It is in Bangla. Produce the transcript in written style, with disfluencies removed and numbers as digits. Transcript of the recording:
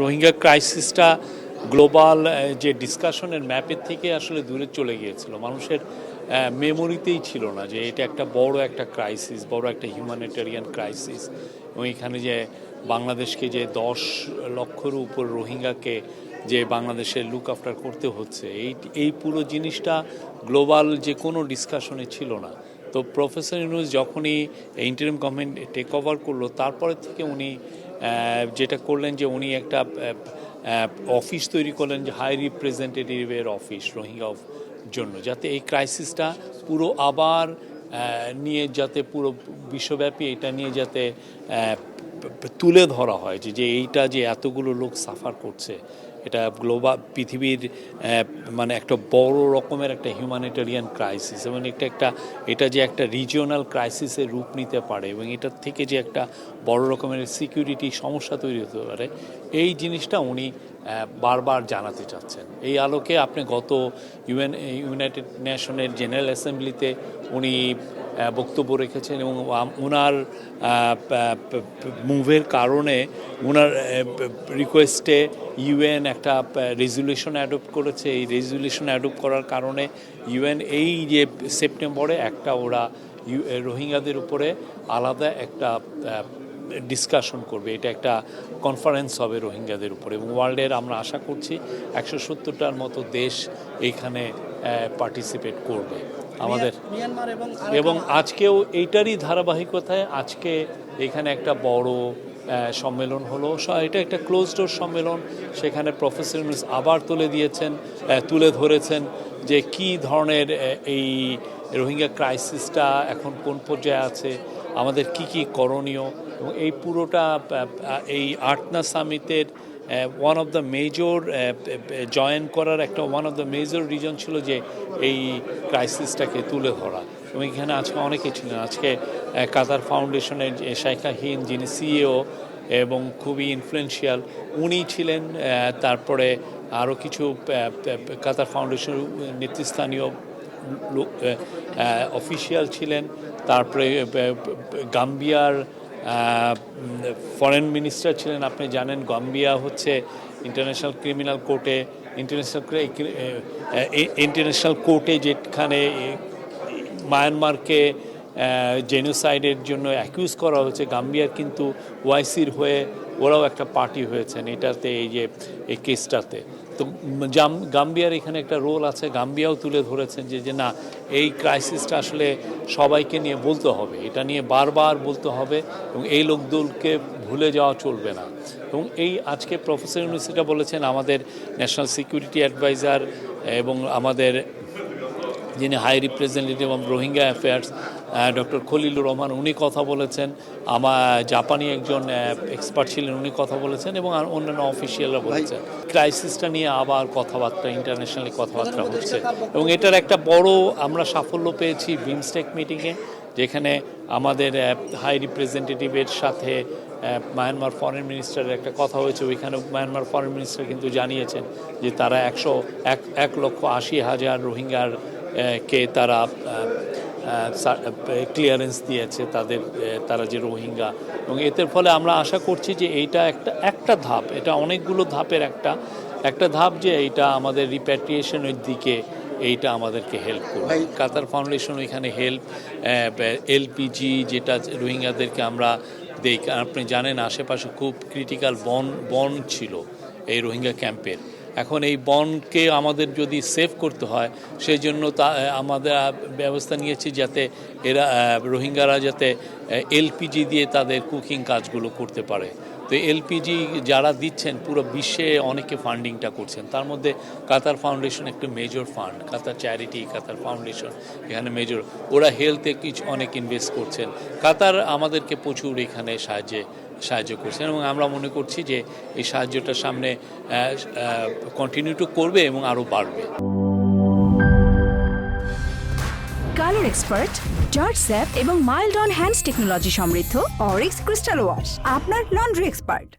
রোহিঙ্গা ক্রাইসিসটা গ্লোবাল যে ডিসকাশনের ম্যাপের থেকে আসলে দূরে চলে গিয়েছিল, মানুষের মেমোরিতেই ছিল না যে এটা একটা বড় একটা ক্রাইসিস, বড় একটা হিউম্যানিটেরিয়ান ক্রাইসিস। এবং এখানে যে বাংলাদেশকে যে 10 লক্ষের উপর রোহিঙ্গাকে যে বাংলাদেশের লুক আফটার করতে হচ্ছে, এই পুরো জিনিসটা গ্লোবাল যে কোনো ডিসকাশনে ছিল না। তো প্রফেসর ইউনূস যখনই ইন্টারিম গভর্নমেন্ট টেক ওভার করলো, তারপরে থেকে উনি যেটা করলেন যে উনি একটা অফিস তৈরি করলেন, যে হাই রিপ্রেজেন্টেটিভের অফিস রোহিঙ্গা জন্য, যাতে এই ক্রাইসিসটা পুরো আবার নিয়ে যাতে পুরো বিশ্বব্যাপী এটা নিয়ে যাতে তুলে ধরা হয় যে এইটা যে এতগুলো লোক সাফার করছে, এটা গ্লোবাল পৃথিবীর মানে একটা বড় রকমের একটা হিউম্যানিটেরিয়ান ক্রাইসিস, এবং এটা যে একটা রিজিওনাল ক্রাইসিসের রূপ নিতে পারে, এবং এটার থেকে যে একটা বড় রকমের সিকিউরিটি সমস্যা তৈরি হতে পারে, এই জিনিসটা উনি বারবার জানাতে চাচ্ছেন। এই আলোকে আপনি গত ইউনাইটেড নেশনের জেনারেল অ্যাসেম্বলিতে উনি বক্তব্য রেখেছেন, এবং ওনার মুভের কারণে ওনার রিকোয়েস্টে ইউএন একটা রেজুলেশন অ্যাডপ্ট করেছে। এই রেজুলেশন অ্যাডপ্ট করার কারণে ইউএন এই যে সেপ্টেম্বরে একটা ওরা রোহিঙ্গাদের উপরে আলাদা একটা ডিসকাশন করবে, এটা একটা কনফারেন্স হবে রোহিঙ্গাদের উপরে, এবং ওয়ার্ল্ডের আমরা আশা করছি 170টার মতো দেশ এইখানে পার্টিসিপেট করবে আমাদের। এবং আজকেও এইটারই ধারাবাহিকতায় আজকে এখানে একটা বড় সম্মেলন হলো, এটা একটা ক্লোজ ডোর সম্মেলন। সেখানে প্রফেসর ইউনূস আবার তুলে ধরেছেন যে কি ধরনের এই রোহিঙ্গা ক্রাইসিসটা এখন কোন পর্যায়ে আছে, আমাদের কি করণীয়। এবং এই পুরোটা এই আটনা সামিটের one of the major join করার একটা one of the major reason ছিল যে এই ক্রাইসিসটাকে তুলে ধরা। এবং এখানে আজকে অনেকে ছিলেন, আজকে কাতার ফাউন্ডেশনের শাইখা হিন্দ যিনি সিইও এবং খুবই ইনফ্লুয়েন্সিয়াল উনি ছিলেন, তারপরে আরও কিছু কাতার ফাউন্ডেশনের নেতৃস্থানীয় অফিসিয়াল ছিলেন, তারপরে গাম্বিয়ার ফরেন মিনিস্টার ছিলেন। আপনি জানেন গাম্বিয়া হচ্ছে ইন্টারন্যাশনাল ক্রিমিনাল কোর্টে যেখানে মায়ানমারকে জেনোসাইডের জন্য অ্যাকিউজ করা হয়েছে, গাম্বিয়ার কিন্তু ওআইসির হয়ে ওরাও একটা পার্টি হয়েছেন এটাতে, এই কেসটাতে। তো গাম্বিয়ার এখানে একটা রোল আছে, গাম্বিয়াও তুলে ধরেছেন যে না, এই ক্রাইসিসটা আসলে সবাইকে নিয়ে বলতে হবে, এটা নিয়ে বারবার বলতে হবে, এবং এই লোকদলকে ভুলে যাওয়া চলবে না। এবং এই আজকে প্রফেসর ইউনূস এটা বলেছেন, আমাদের ন্যাশনাল সিকিউরিটি অ্যাডভাইজার এবং আমাদের যিনি high representative of Rohingya affairs doctor Khalilur Rahman, উনি কথা বলেছেন, জাপানি একজন এক্সপার্ট ছিলেন, উনি কথা বলেছেন, এবং অন্যান্য অফিসিয়ালরা বলেছেন। ক্রাইসিসটা নিয়ে আবার ইন্টারন্যাশনালি কথাবার্তা হচ্ছে, এবং এটার একটা বড় আমরা সাফল্য পেয়েছি বিমস্টেক মিটিংয়ে, যেখানে আমাদের হাই রিপ্রেজেন্টেটিভের সাথে মায়ানমার ফরেন মিনিস্টারের একটা কথা হয়েছে। ওইখানে মায়ানমার ফরেন মিনিস্টার কিন্তু জানিয়েছেন যে তারা 1,80,000 রোহিঙ্গার কে তারা ক্লিয়ারেন্স দিয়েছে তারা যে রোহিঙ্গা, এবং এর ফলে আমরা আশা করছি যে এইটা একটা ধাপ, এটা অনেকগুলো ধাপের একটা ধাপ, যে এইটা আমাদের রিপ্যাট্রিয়েশনের দিকে এইটা আমাদেরকে হেল্প করবে। কাতার ফাউন্ডেশন ওইখানে এলপিজি যেটা রোহিঙ্গাদেরকে আমরা দেই, আপনি জানেন আশেপাশে খুব ক্রিটিক্যাল বন ছিল এই রোহিঙ্গা ক্যাম্পের। এখন এই বনকে আমাদের যদি সেভ করতে হয়, সেই জন্য আমাদের ব্যবস্থা নিয়েছি যাতে রোহিঙ্গারা যাতে এলপিজি দিয়ে তাদের কুকিং কাজগুলো করতে পারে। তো এলপিজি যারা দিচ্ছেন পুরো বিশ্বে অনেকে ফান্ডিংটা করছেন, তার মধ্যে কাতার ফাউন্ডেশন একটা মেজর ফান্ড, কাতার চ্যারিটি, কাতার ফাউন্ডেশন এখানে মেজর, ওরা হেলথে অনেক ইনভেস্ট করছেন। কাতার আমাদেরকে প্রচুর এখানে সাহায্য করছেন, এবং আমরা মনে করছি যে এই সাহায্যটা সামনে কন্টিনিউ করবে এবং আরও বাড়বে। কালার এক্সপার্ট, জর্জ স্যাপ এবং মাইল্ড অন হ্যান্ডস টেকনোলজি সমৃদ্ধ অরিক্স ক্রিস্টাল ওয়াশ আপনার লন্ড্রি এক্সপার্ট।